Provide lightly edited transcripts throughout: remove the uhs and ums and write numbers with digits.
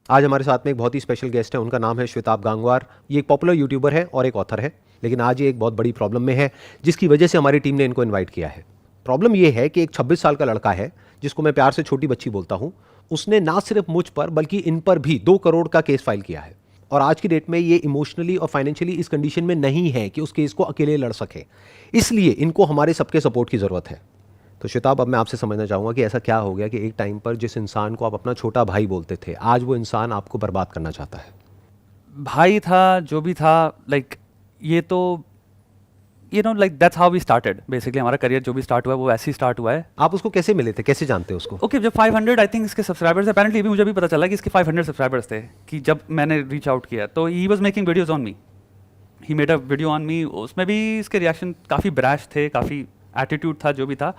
आज हमारे साथ में एक बहुत ही स्पेशल गेस्ट है, उनका नाम है श्वेताब गांगवार। ये एक पॉपुलर यूट्यूबर है और एक ऑथर है, लेकिन आज ये एक बहुत बड़ी प्रॉब्लम में है जिसकी वजह से हमारी टीम ने इनको इनवाइट किया है। प्रॉब्लम ये है कि एक 26 साल का लड़का है जिसको मैं प्यार से छोटी बच्ची बोलता हूँ। उसने ना सिर्फ मुझ पर बल्कि इन पर भी 2 करोड़ का केस फाइल किया है और आज की डेट में ये इमोशनली और फाइनेंशियली इस कंडीशन में नहीं है कि उस केस को अकेले लड़ सके, इसलिए इनको हमारे सबके सपोर्ट की ज़रूरत है। तो श्वेताब, अब मैं आपसे समझना चाहूँगा कि ऐसा क्या हो गया कि एक टाइम पर जिस इंसान को आप अपना छोटा भाई बोलते थे, आज वो इंसान आपको बर्बाद करना चाहता है। भाई था, जो भी था, लाइक ये तो like that's how we started. Basically हमारा करियर जो भी स्टार्ट हुआ है वो ऐसे ही स्टार्ट हुआ है। आप उसको कैसे मिले थे, कैसे जानते हैं उसको? ओके, जब 500 आई थिंक इसके सब्सक्राइबर्स, अपेरेंटली भी मुझे भी पता चला कि इसके 500 सब्सक्राइबर्स थे कि जब मैंने रीच आउट किया तो he was making videos on me, he made a video on me. उसमें भी इसके रिएक्शन काफ़ी ब्रैश थे, काफ़ी एटीट्यूड था, जो भी था।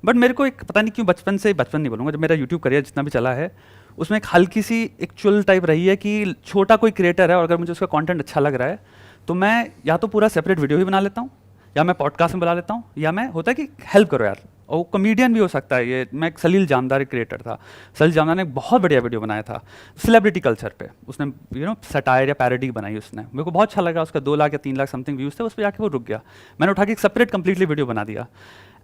बट मेरे को एक पता नहीं क्यों बचपन नहीं बोलूँगा, जब मेरा यूट्यूब करियर जितना भी चला है उसमें एक हल्की सी एक चुल टाइप रही है कि छोटा कोई क्रिएटर है और अगर मुझे उसका कंटेंट अच्छा लग रहा है तो मैं या तो पूरा सेपरेट वीडियो ही बना लेता हूँ, या मैं पॉडकास्ट में बुला लेता हूँ, या मैं होता है कि हेल्प करो यार। और कॉमेडियन भी हो सकता है ये। मैं एक सलील जामदार क्रिएटर था। सलील जामदार ने एक बहुत बढ़िया वीडियो बनाया था सेलिब्रिटी कल्चर पे। उसने सटायर या पैरोडी बनाई उसने, मेरे को बहुत अच्छा लगा। उसका 2 लाख या 3 लाख समथिंग व्यूज़ थे, उस पर जाके वो रुक गया। मैंने उठा के एक सेपरेट कंप्लीटली वीडियो बना दिया।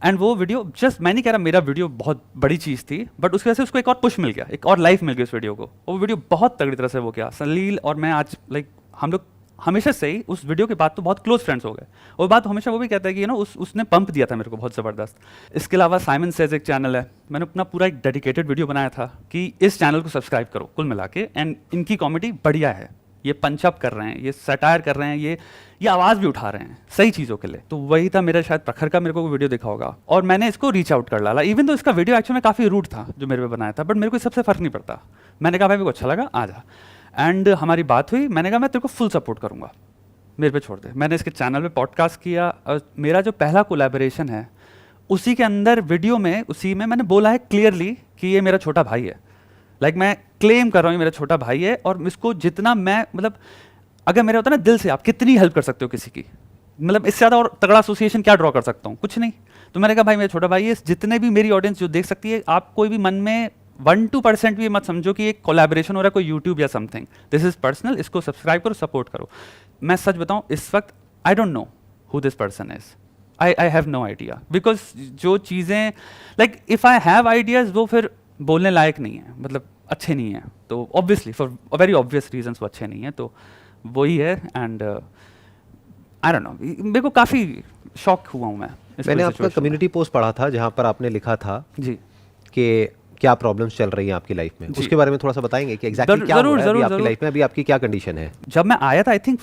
एंड वो वीडियो जस्ट, मैं नहीं कह रहा मेरा वीडियो बहुत बड़ी चीज़ थी, बट उसकी वजह से उसको एक और पुश मिल गया, एक और लाइफ मिल गई उस वीडियो को। वो वीडियो बहुत तगड़ी तरह से वो किया। सलील और मैं आज लाइक हम लोग हमेशा से ही उस वीडियो के बाद तो बहुत क्लोज फ्रेंड्स हो गए। और बात हमेशा वो भी कहता है कि उसने पंप दिया था मेरे को बहुत ज़बरदस्त। इसके अलावा साइमन सेज एक चैनल है, मैंने अपना पूरा एक डेडिकेटेड वीडियो बनाया था कि इस चैनल को सब्सक्राइब करो कुल मिला के। एंड इनकी कॉमेडी बढ़िया है, ये पंचअप कर रहे हैं, ये सटायर कर रहे हैं, ये आवाज़ भी उठा रहे हैं सही चीज़ों के लिए। तो वही था मेरा, शायद प्रखर का मेरे को वीडियो देखा होगा और मैंने इसको रीच आउट कर डाला। इवन तो इसका वीडियो एक्चुअली में काफ़ी रूट था जो मेरे पे बनाया था, बट मेरे को सबसे फ़र्क नहीं पड़ता। मैंने कहा भाई मेरे को अच्छा लगा, आ जा। एंड हमारी बात हुई, मैंने कहा मैं तेरे को फुल सपोर्ट करूँगा, मेरे पे छोड़ दे। मैंने इसके चैनल पे पॉडकास्ट किया और मेरा जो पहला कोलैबोरेशन है उसी के अंदर वीडियो में, उसी में मैंने बोला है क्लियरली कि ये मेरा छोटा भाई है। लाइक मैं क्लेम कर रहा हूँ ये मेरा छोटा भाई है और इसको जितना मैं मतलब अगर मेरा होता ना दिल से, आप कितनी हेल्प कर सकते हो किसी की, मतलब इससे ज़्यादा और तगड़ा एसोसिएशन क्या ड्रॉ कर सकता हूँ, कुछ नहीं। तो मैंने कहा भाई मेरा छोटा भाई है, जितने भी मेरी ऑडियंस जो देख सकती है, आप कोई भी मन में 1-2% भी मत समझो कि एक कोलैबोरेशन हो रहा है कोई यूट्यूब या समथिंग। दिस इज पर्सनल, इसको सब्सक्राइब करो, सपोर्ट करो। मैं सच बताऊं इस वक्त I don't know who this person is, I have no idea, because जो चीज़ें like if I have ideas वो फिर बोलने लायक नहीं है, मतलब अच्छे नहीं हैं। तो obviously for very obvious reasons वो अच्छे नहीं हैं, तो वही है। एंड आई डोंट नो, मेरे को काफ़ी शॉक हुआ हूँ मैं। मैंने आपका कम्युनिटी पोस्ट पढ़ा था जहाँ पर आपने लिखा था जी कि क्या प्रॉब्लम्स चल रही हैं आपकी लाइफ में, उसके बारे में थोड़ा सा बताएंगे कि एग्जैक्टली क्या हो रहा है अभी आपकी लाइफ में, अभी आपकी क्या कंडीशन है? जब मैं आया था I think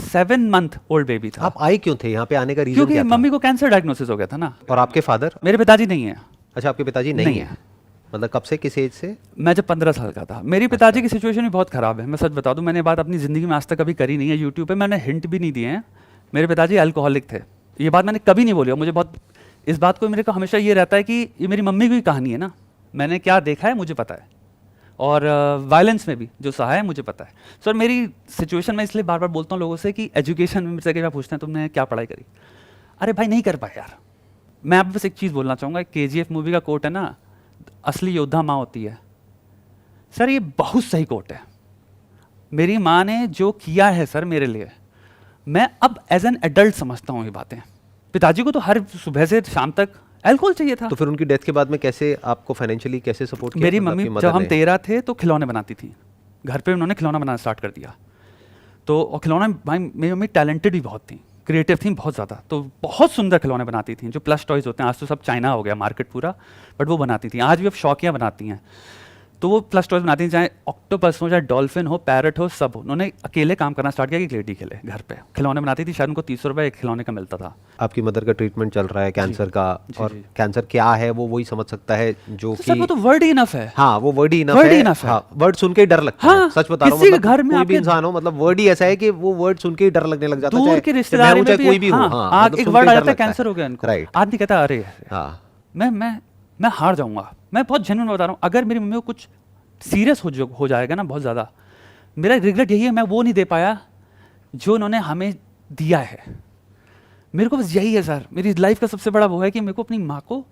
7 month old baby था। आप आए क्यों थे यहाँ पे, आने का रीजन क्योंकि क्या था? मम्मी को कैंसर डायग्नोसिस हो गया था ना। और आपके फादर? मेरे पिताजी नहीं है। अच्छा, आपके पिताजी नहीं है। मतलब कब से, किस एज से? मैं जब 15 साल का था। मेरी पिताजी की सिचुएशन भी बहुत ख़राब है, मैं सच बता दूं। मैंने बात अपनी ज़िंदगी में आज तक कभी करी नहीं है यूट्यूब पे, मैंने हिंट भी नहीं दिए हैं। मेरे पिताजी अल्कोहलिक थे, ये बात मैंने कभी नहीं बोली। और मुझे बहुत इस बात को मेरे को हमेशा ये रहता है कि ये मेरी मम्मी की कहानी है ना, मैंने क्या देखा है मुझे पता है, और वायलेंस में भी जो सहा है मुझे पता है। सर मेरी सिचुएशन में इसलिए बार बार बोलता हूँ लोगों से कि एजुकेशन में मुझसे क्या पूछते हैं तुमने क्या पढ़ाई करी, अरे भाई नहीं कर पाए यार। मैं आप बस एक चीज़ बोलना चाहूँगा, KGF मूवी का कोट है ना, असली योद्धा माँ होती है। सर ये बहुत सही कोट है। मेरी माँ ने जो किया है सर मेरे लिए, मैं अब एज एन एडल्ट समझता हूँ ये बातें। पिताजी को तो हर सुबह से शाम तक अल्कोहल चाहिए था। तो फिर उनकी डेथ के बाद में कैसे आपको फाइनेंशियली कैसे सपोर्ट किया? मेरी मम्मी जब हम 13 थे तो खिलौने बनाती थी घर पे, उन्होंने खिलौना बनाना स्टार्ट कर दिया। तो और खिलौना, भाई मेरी मम्मी टैलेंटेड भी बहुत थी, क्रिएटिव थी बहुत ज़्यादा, तो बहुत सुंदर खिलौने बनाती थी जो प्लस टॉयज़ होते हैं। आज तो सब चाइना हो गया मार्केट पूरा, बट वो बनाती थी। आज भी अब शौकियाँ बनाती हैं, तो वो प्लस टॉयज़ बनाती थी, चाहे ऑक्टोपस हो, चाहे डॉल्फिन हो, पैरट हो, सब हो। उन्होंने अकेले काम करना स्टार्ट किया कि लेडी के लिए घर पे खिलौने बनाती थी। शायद उनको 30 रुपये एक खिलौने का मिलता था। आपकी मदर का ट्रीटमेंट चल रहा है कैंसर का, और कैंसर क्या है वो वही समझ सकता है जो कि सर वो तो वर्ड ही इनफ है। हाँ, वो वर्ड ही इनफ है। हाँ, वर्ड सुन के ही डर लगता है। सच बता रहा हूँ, मतलब घर में कोई भी इंसान हो, मतलब वर्ड ही ऐसा है कि वो वर्ड सुन के ही डर लगने लग जाता है। दूर के रिश्तेदार में कोई भी हो, एक वर्ड आ जाता है कैंसर हो गया इनको, राइट। आदमी कहता है अरे मैं हार जाऊंगा। मैं बहुत जेन्युइन बता रहा हूँ, अगर मेरी मम्मी को कुछ सीरियस हो जाएगा ना बहुत ज़्यादा, मेरा रिग्रेट यही है मैं वो नहीं दे पाया जो उन्होंने हमें दिया है। मेरे को बस यही है सर, मेरी लाइफ का सबसे बड़ा वो है कि मेरे को अपनी माँ को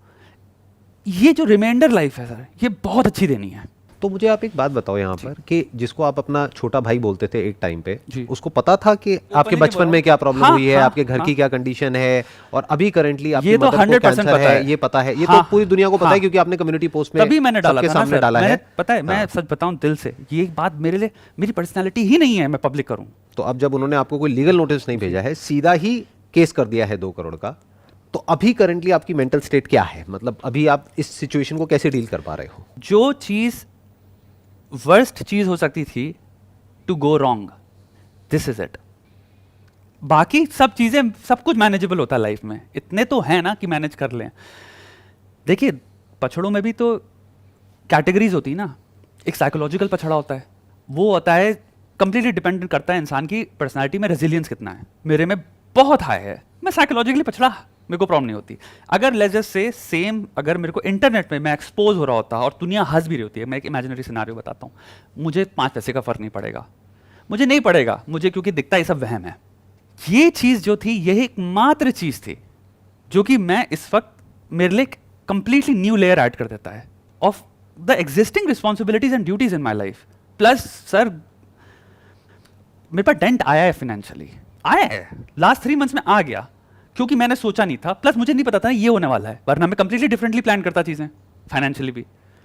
ये जो रिमाइंडर लाइफ है सर, ये बहुत अच्छी देनी है। तो मुझे आप एक बात बताओ यहाँ पर कि जिसको आप अपना छोटा भाई बोलते थे एक टाइम पे, जी। उसको पता था कि आपके नहीं बचपन बोला। में क्या प्रॉब्लम हाँ, हुई है, हाँ, आपके घर हाँ। की क्या कंडीशन है, और अभी करंटली आपकी ये तो मदर को 100% कैंसर पता है, है। ये पता है, ये हाँ, तो पूरी दुनिया को पता है हाँ। क्योंकि आपने कम्युनिटी पोस्ट में तभी मैंने डाला सबके था ना सामने सर। डाला मैंने है। पता है, मैं हाँ। सच बताऊं दिल से, ये एक बात मेरे लिए, मेरी पर्सनालिटी ही नहीं है मैं पब्लिक करूं। तो अब जब उन्होंने आपको कोई लीगल नोटिस नहीं भेजा है, सीधा ही केस कर दिया है 2 करोड़ का, तो अभी करंटली आपकी मेंटल स्टेट क्या है? मतलब अभी आप इस सिचुएशन को कैसे डील कर पा रहे हो? जो चीज वर्स्ट चीज हो सकती थी to go wrong, this is it. बाकी सब चीजें, सब कुछ मैनेजेबल होता है लाइफ में, इतने तो है ना कि मैनेज कर लें। देखिए, पछड़ों में भी तो कैटेगरीज होती है ना। एक साइकोलॉजिकल पछड़ा होता है, वो होता है कंप्लीटली डिपेंडेंट करता है इंसान की पर्सनालिटी में रेजिलियंस कितना है। मेरे में बहुत हाई है, मैं साइकोलॉजिकली पछड़ा, मेरे को प्रॉब्लम नहीं होती। अगर लेजस से सेम, अगर मेरे को इंटरनेट में मैं एक्सपोज हो रहा होता और दुनिया हंस भी रही होती है, मैं एक इमेजिनरी सिनारियो बताता हूँ, मुझे 5 पैसे का फर्क नहीं पड़ेगा, मुझे नहीं पड़ेगा, मुझे क्योंकि दिखता है ये सब वहम है। ये चीज़ जो थी, यही एकमात्र चीज़ थी जो कि मैं इस वक्त मेरे लिए कंप्लीटली न्यू लेयर ऐड कर देता है of the existing responsibilities and duties in my life. Plus sir, मेरे पास डेंट आया है, फाइनेंशियली आया है, लास्ट 3 मंथ्स में आ गया, क्योंकि मैंने सोचा नहीं था, प्लस मुझे नहीं पता था ये होने वाला है, वरना मैं कंप्लीटली डिफरेंटली प्लान करता चीज़ें फाइनेंशियली भी।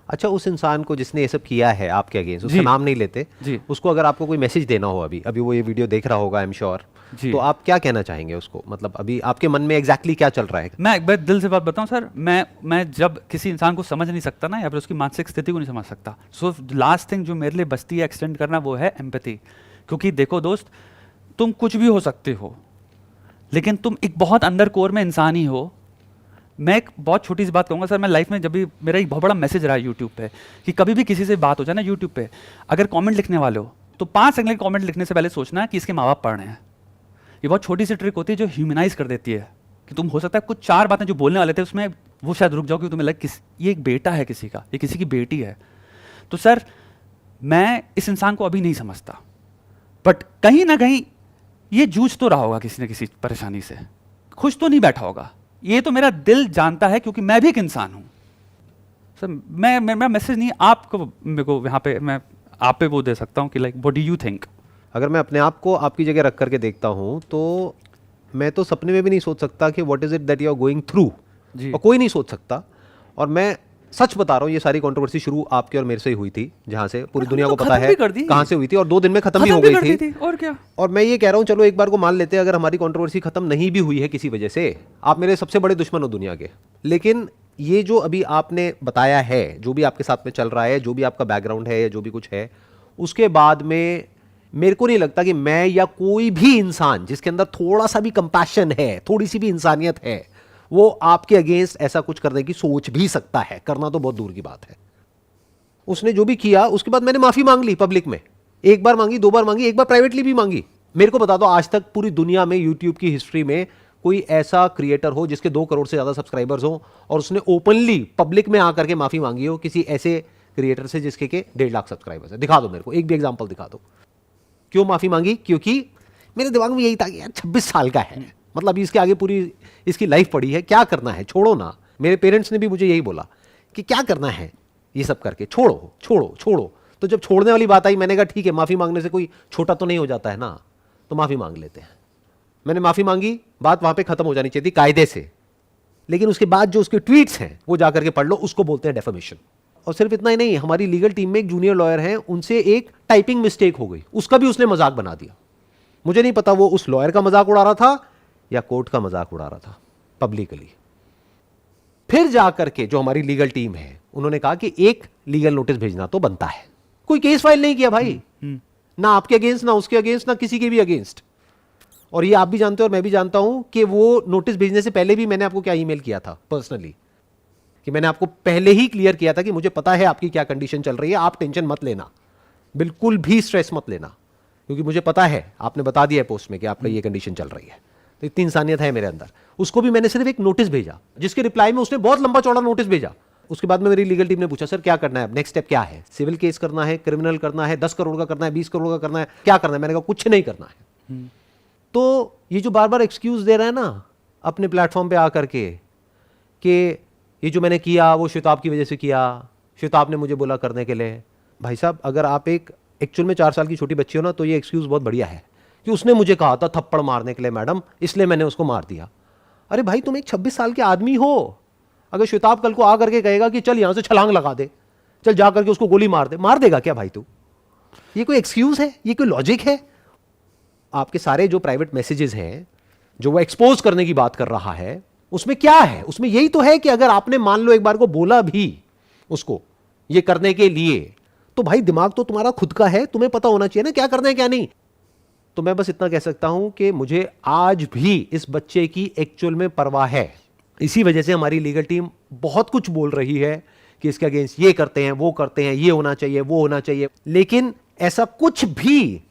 अच्छा, उस इंसान को जिसने ये सब किया है आपके अगेंस्ट, उसका जी। नाम नहीं लेते जी। उसको अगर आपको कोई मैसेज देना हो, अभी अभी वो ये वीडियो देख रहा होगा आई एम श्योर, जी। तो आप क्या कहना चाहेंगे उसको? मतलब अभी आपके मन में एग्जैक्टली क्या चल रहा है? मैं एक बार दिल से बात बताऊं सर, मैं जब किसी इंसान को समझ नहीं सकता ना, या फिर उसकी मानसिक स्थिति को नहीं समझ सकता, सो लास्ट थिंग जो मेरे लिए बचती है एक्सटेंड करना, वो है एम्पैथी। क्योंकि देखो दोस्त, तुम कुछ भी हो सकते हो, लेकिन तुम एक बहुत अंदर कोर में इंसान ही हो। मैं एक बहुत छोटी सी बात कहूँगा सर, मैं लाइफ में जब भी, मेरा एक बहुत बड़ा मैसेज रहा है यूट्यूब पे, कि कभी भी किसी से बात हो जाए ना यूट्यूब पे, अगर कमेंट लिखने वाले हो तो 5 सेकंड के कमेंट लिखने से पहले सोचना कि इसके माँ बाप पढ़ रहे हैं। ये बहुत छोटी सी ट्रिक होती है जो ह्यूमनाइज कर देती है, कि तुम हो सकता है कुछ 4 बातें जो बोलने वाले थे उसमें वो शायद रुक जाओ, क्योंकि तुम्हें लगे ये एक बेटा है किसी का, ये किसी की बेटी है। तो सर, मैं इस इंसान को अभी नहीं समझता, बट कहीं ना कहीं ये जूझ तो रहा होगा किसी न किसी परेशानी से, खुश तो नहीं बैठा होगा, ये तो मेरा दिल जानता है, क्योंकि मैं भी एक इंसान हूं सर। मेरा मैसेज नहीं आपको, मेरे को यहाँ पे मैं आप पे वो दे सकता हूँ कि like what do you think. अगर मैं अपने आप को आपकी जगह रख करके देखता हूँ, तो मैं तो सपने में भी नहीं सोच सकता कि what is it that you are going through, जी। और कोई नहीं सोच सकता। और मैं सच बता रहा हूँ, ये सारी कंट्रोवर्सी शुरू आपके और मेरे से ही हुई थी, जहाँ से पूरी दुनिया को पता है कहाँ से हुई थी, और 2 दिन में खत्म भी हो गई थी। और क्या। और मैं ये कह रहा हूँ, चलो एक बार को मान लेते हैं अगर हमारी कंट्रोवर्सी खत्म नहीं भी हुई है किसी वजह से, आप मेरे सबसे बड़े दुश्मन हो दुनिया के, लेकिन ये जो अभी आपने बताया है, जो भी आपके साथ में चल रहा है, जो भी आपका बैकग्राउंड है या जो भी कुछ है, उसके बाद में मेरे को नहीं लगता कि मैं या कोई भी इंसान जिसके अंदर थोड़ा सा भी कंपैशन है, थोड़ी सी भी इंसानियत है, वो आपके अगेंस्ट ऐसा कुछ करने की सोच भी सकता है। करना तो बहुत दूर की बात है। उसने जो भी किया, उसके बाद मैंने माफी मांग ली पब्लिक में, 1 बार मांगी, 2 बार मांगी, 1 बार प्राइवेटली भी मांगी। मेरे को बता दो, आज तक पूरी दुनिया में यूट्यूब की हिस्ट्री में कोई ऐसा क्रिएटर हो जिसके 2 करोड़ से ज्यादा सब्सक्राइबर्स हो और उसने ओपनली पब्लिक में आकर के माफी मांगी हो किसी ऐसे क्रिएटर से जिसके के 1.5 लाख सब्सक्राइबर्स है? दिखा दो मेरे को, एक भी एग्जाम्पल दिखा दो। क्यों माफी मांगी? क्योंकि मेरे दिमाग में यही था कि यार 26 साल का है, मतलब इसके आगे पूरी इसकी लाइफ पड़ी है, क्या करना है, छोड़ो ना। मेरे पेरेंट्स ने भी मुझे यही बोला कि क्या करना है ये सब करके, छोड़ो छोड़ो छोड़ो। तो जब छोड़ने वाली बात आई, मैंने कहा ठीक है, माफी मांगने से कोई छोटा तो नहीं हो जाता है ना, तो माफी मांग लेते हैं। मैंने माफी मांगी, बात वहां पे खत्म हो जानी चाहिए थी कायदे से, लेकिन उसके बाद जो उसके ट्वीट्स हैं वो जाकर के पढ़ लो, उसको बोलते हैं डेफेमेशन। और सिर्फ इतना ही नहीं, हमारी लीगल टीम में एक जूनियर लॉयर हैं, उनसे एक टाइपिंग मिस्टेक हो गई, उसका भी उसने मजाक बना दिया। मुझे नहीं पता वो उस लॉयर का मजाक उड़ा रहा था या कोर्ट का मजाक उड़ा रहा था पब्लिकली। फिर जाकर के जो हमारी लीगल टीम है, उन्होंने कहा कि एक लीगल नोटिस भेजना तो बनता है। कोई केस फाइल नहीं किया भाई, ना आपके अगेंस्ट, ना उसके अगेंस्ट, ना किसी के भी अगेंस्ट। और ये आप भी जानते हो और मैं भी जानता हूं कि वो नोटिस भेजने से पहले भी मैंने आपको क्या ईमेल किया था पर्सनली, कि मैंने आपको पहले ही क्लियर किया था कि मुझे पता है आपकी क्या कंडीशन चल रही है, आप टेंशन मत लेना, बिल्कुल भी स्ट्रेस मत लेना, क्योंकि मुझे पता है, आपने बता दिया है पोस्ट में कि आपका ये कंडीशन चल रही है। तो इतनी इंसानियत है मेरे अंदर। उसको भी मैंने सिर्फ एक नोटिस भेजा, जिसके रिप्लाई में उसने बहुत लंबा चौड़ा नोटिस भेजा। उसके बाद में मेरी लीगल टीम ने पूछा, सर क्या करना है, नेक्स्ट स्टेप क्या है, सिविल केस करना है, क्रिमिनल करना है, 10 करोड़ का करना है, 20 करोड़ का करना है, क्या करना है? मैंने कहा कुछ नहीं करना है। तो ये जो बार बार एक्सक्यूज दे रहा है ना अपने प्लेटफॉर्म पे आकर के, कि ये जो मैंने किया वो श्वेताब की वजह से किया, श्वेताब ने मुझे बोला करने के लिए, भाई साहब अगर आप एक एक्चुअल में 4 साल की छोटी बच्ची हो ना, तो ये एक्सक्यूज बहुत बढ़िया है कि उसने मुझे कहा था थप्पड़ मारने के लिए मैडम, इसलिए मैंने उसको मार दिया। अरे भाई तुम एक 26 साल के आदमी हो। अगर श्वेताब कल को आ करके कहेगा कि चल यहां से छलांग लगा दे, चल जा करके उसको गोली मार दे, मार देगा क्या भाई तू? ये कोई एक्सक्यूज है? ये कोई लॉजिक है? आपके सारे जो प्राइवेट मैसेजेस हैं जो वो एक्सपोज करने की बात कर रहा है, उसमें क्या है? उसमें यही तो है कि अगर आपने मान लो एक बार को बोला भी उसको ये करने के लिए, तो भाई दिमाग तो तुम्हारा खुद का है, तुम्हें पता होना चाहिए ना क्या करना है क्या नहीं। तो मैं बस इतना कह सकता हूं कि मुझे आज भी इस बच्चे की एक्चुअल में परवाह है। इसी वजह से हमारी लीगल टीम बहुत कुछ बोल रही है कि इसके अगेंस्ट ये करते हैं, वो करते हैं, ये होना चाहिए, वो होना चाहिए, लेकिन ऐसा कुछ भी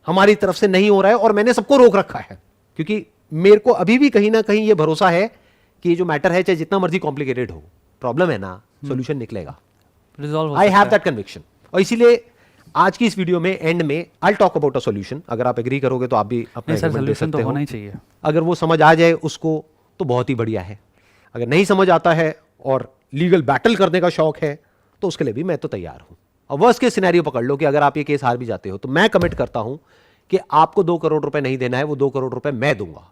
हमारी तरफ से नहीं हो रहा है और मैंने सबको रोक रखा है, क्योंकि मेरे को अभी भी कहीं ना कहीं ये भरोसा है कि ये जो मैटर है चाहे जितना मर्जी कॉम्प्लिकेटेड हो, प्रॉब्लम है ना, सॉल्यूशन निकलेगा। I have that conviction. और इसीलिए आज की इस वीडियो में एंड में I talk about a solution. अगर आप एग्री करोगे तो आप भी अपना एग्रीमेंट दे सकते हो। होना ही चाहिए। अगर वो समझ आ जाए उसको तो बहुत ही बढ़िया है। अगर नहीं समझ आता है और लीगल बैटल करने का शौक है तो उसके लिए भी मैं तो तैयार हूं। और वर्स्ट केस सिनेरियो पकड़ लो कि अगर आप ये केस हार भी जाते हो तो मैं कमिट करता हूं कि आपको 2 करोड़ रुपए नहीं देना है, वो 2 करोड़ रुपए मैं दूंगा,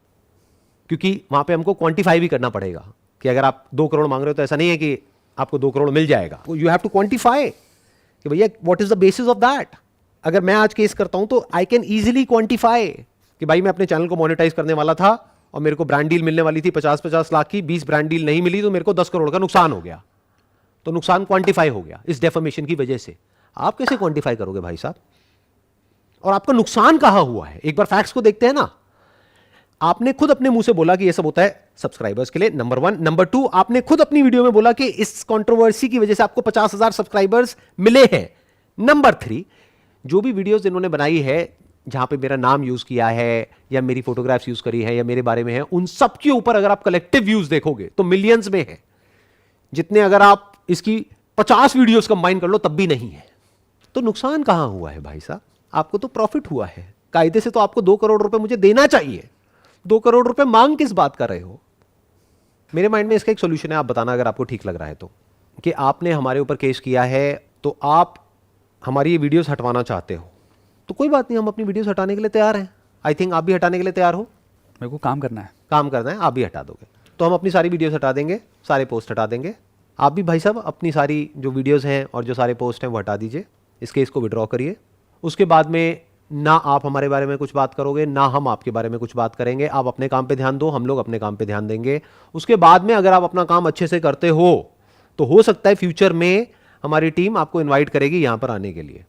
क्योंकि वहां पे हमको क्वांटिफाई भी करना पड़ेगा कि अगर आप 2 करोड़ मांग रहे हो तो ऐसा नहीं है कि आपको 2 करोड़ मिल जाएगा। यू हैव टू क्वांटिफाई कि भैया what is the basis of that. अगर मैं आज केस करता हूं तो आई कैन इजीली क्वांटिफाई कि भाई मैं अपने चैनल को मोनेटाइज करने वाला था और मेरे को ब्रांड डील मिलने वाली थी 50-50 लाख की, 20 ब्रांड डील नहीं मिली तो मेरे को 10 करोड़ का नुकसान हो गया। तो नुकसान क्वांटिफाई हो गया इस डेफर्मेशन की वजह से। आप कैसे क्वांटिफाई करोगे भाई साहब? और आपका नुकसान कहां हुआ है? एक बार फैक्ट्स को देखते हैं ना। आपने खुद अपने मुंह से बोला कि यह सब होता है सब्सक्राइबर्स के लिए, नंबर 1। नंबर 2, आपने खुद अपनी वीडियो में बोला कि इस कंट्रोवर्सी की वजह से आपको 50,000 सब्सक्राइबर्स मिले हैं। नंबर 3, जो भी वीडियोस इन्होंने बनाई है जहां पे मेरा नाम यूज किया है या मेरी फोटोग्राफ्स यूज करी है या मेरे बारे में है, उन सब के ऊपर अगर आप कलेक्टिव व्यूज देखोगे तो मिलियंस में है, जितने अगर आप इसकी 50 वीडियोस कंबाइन कर लो तब भी नहीं है। तो नुकसान कहां हुआ है भाई साहब? आपको तो प्रॉफिट हुआ है। कायदे से तो आपको 2 करोड़ रुपए मुझे देना चाहिए। 2 करोड़ रुपए मांग किस बात कर रहे हो? मेरे माइंड में इसका एक सोल्यूशन है, आप बताना अगर आपको ठीक लग रहा है तो, कि आपने हमारे ऊपर केस किया है तो आप हमारी ये वीडियोस हटवाना चाहते हो तो कोई बात नहीं, हम अपनी वीडियोस हटाने के लिए तैयार हैं। आई थिंक आप भी हटाने के लिए तैयार हो। मेरे को काम करना है। काम करना है, आप भी हटा दोगे तो हम अपनी सारी वीडियोस हटा देंगे, सारे पोस्ट हटा देंगे। आप भी भाई साहब अपनी सारी जो वीडियोस हैं और जो सारे पोस्ट हैं वो हटा दीजिए। इस केस को विड्रॉ करिए। उसके बाद में ना आप हमारे बारे में कुछ बात करोगे ना हम आपके बारे में कुछ बात करेंगे। आप अपने काम पे ध्यान दो, हम लोग अपने काम पे ध्यान देंगे। उसके बाद में अगर आप अपना काम अच्छे से करते हो तो हो सकता है फ्यूचर में हमारी टीम आपको इन्वाइट करेगी यहां पर आने के लिए,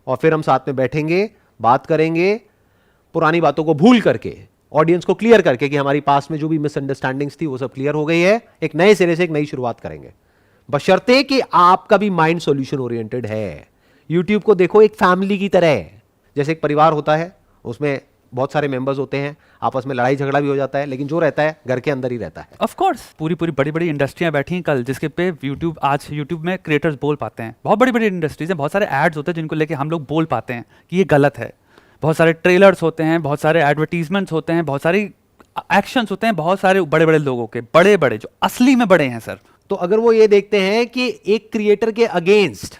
और फिर हम साथ में बैठेंगे, बात करेंगे, पुरानी बातों को भूल करके, ऑडियंस को क्लियर करके कि हमारी पास में जो भी मिसअंडरस्टैंडिंग्स थी वो सब क्लियर हो गई है। एक नए सिरे से एक नई शुरुआत करेंगे, बशर्ते कि आपका भी माइंड सॉल्यूशन ओरिएंटेड है। यूट्यूब को देखो एक फैमिली की तरह, जैसे एक परिवार होता है, उसमें बहुत सारे मेंबर्स होते हैं, आपस में लड़ाई झगड़ा भी हो जाता है, लेकिन जो रहता है घर के अंदर ही रहता है। ऑफ कोर्स पूरी बड़ी बड़ी इंडस्ट्रियां बैठी हैं कल, जिसके पे आज यूट्यूब में क्रिएटर्स बोल पाते हैं। बहुत बड़ी बड़ी इंडस्ट्रीज हैं, बहुत सारे एड्स होते हैं जिनको लेके हम लोग बोल पाते हैं कि ये गलत है। बहुत सारे ट्रेलर्स होते हैं, बहुत सारे एडवर्टीजमेंट्स होते हैं, बहुत सारी एक्शंस होते हैं, बहुत सारे बड़े बड़े लोगों के, बड़े बड़े जो असली में बड़े हैं सर। तो अगर वो ये देखते हैं कि एक क्रिएटर के अगेंस्ट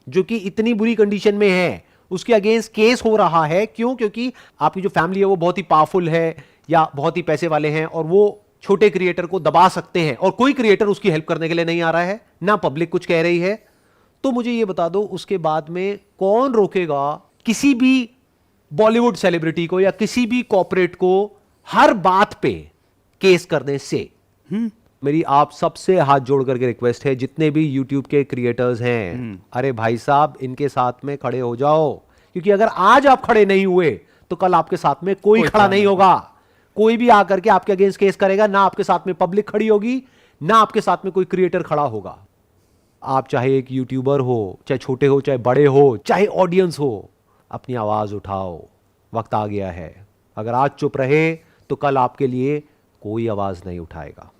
जो कि इतनी बुरी कंडीशन में है उसके अगेंस्ट केस हो रहा है, क्यों? क्योंकि आपकी जो फैमिली है वो बहुत ही पावरफुल है या बहुत ही पैसे वाले हैं और वो छोटे क्रिएटर को दबा सकते हैं और कोई क्रिएटर उसकी हेल्प करने के लिए नहीं आ रहा है, ना पब्लिक कुछ कह रही है, तो मुझे ये बता दो उसके बाद में कौन रोकेगा किसी भी बॉलीवुड सेलिब्रिटी को या किसी भी कॉर्पोरेट को हर बात पे केस करने से? मेरी आप सबसे हाथ जोड़ करके रिक्वेस्ट है, जितने भी YouTube के क्रिएटर्स हैं, अरे भाई साहब इनके साथ में खड़े हो जाओ, क्योंकि अगर आज आप खड़े नहीं हुए तो कल आपके साथ में कोई खड़ा नहीं होगा। कोई भी आकर के आपके अगेंस्ट केस करेगा, ना आपके साथ में पब्लिक खड़ी होगी, ना आपके साथ में कोई क्रिएटर खड़ा होगा। आप चाहे एक यूट्यूबर हो, चाहे छोटे हो, चाहे बड़े हो, चाहे ऑडियंस हो, अपनी आवाज उठाओ, वक्त आ गया है। अगर आज चुप रहे तो कल आपके लिए कोई आवाज नहीं उठाएगा।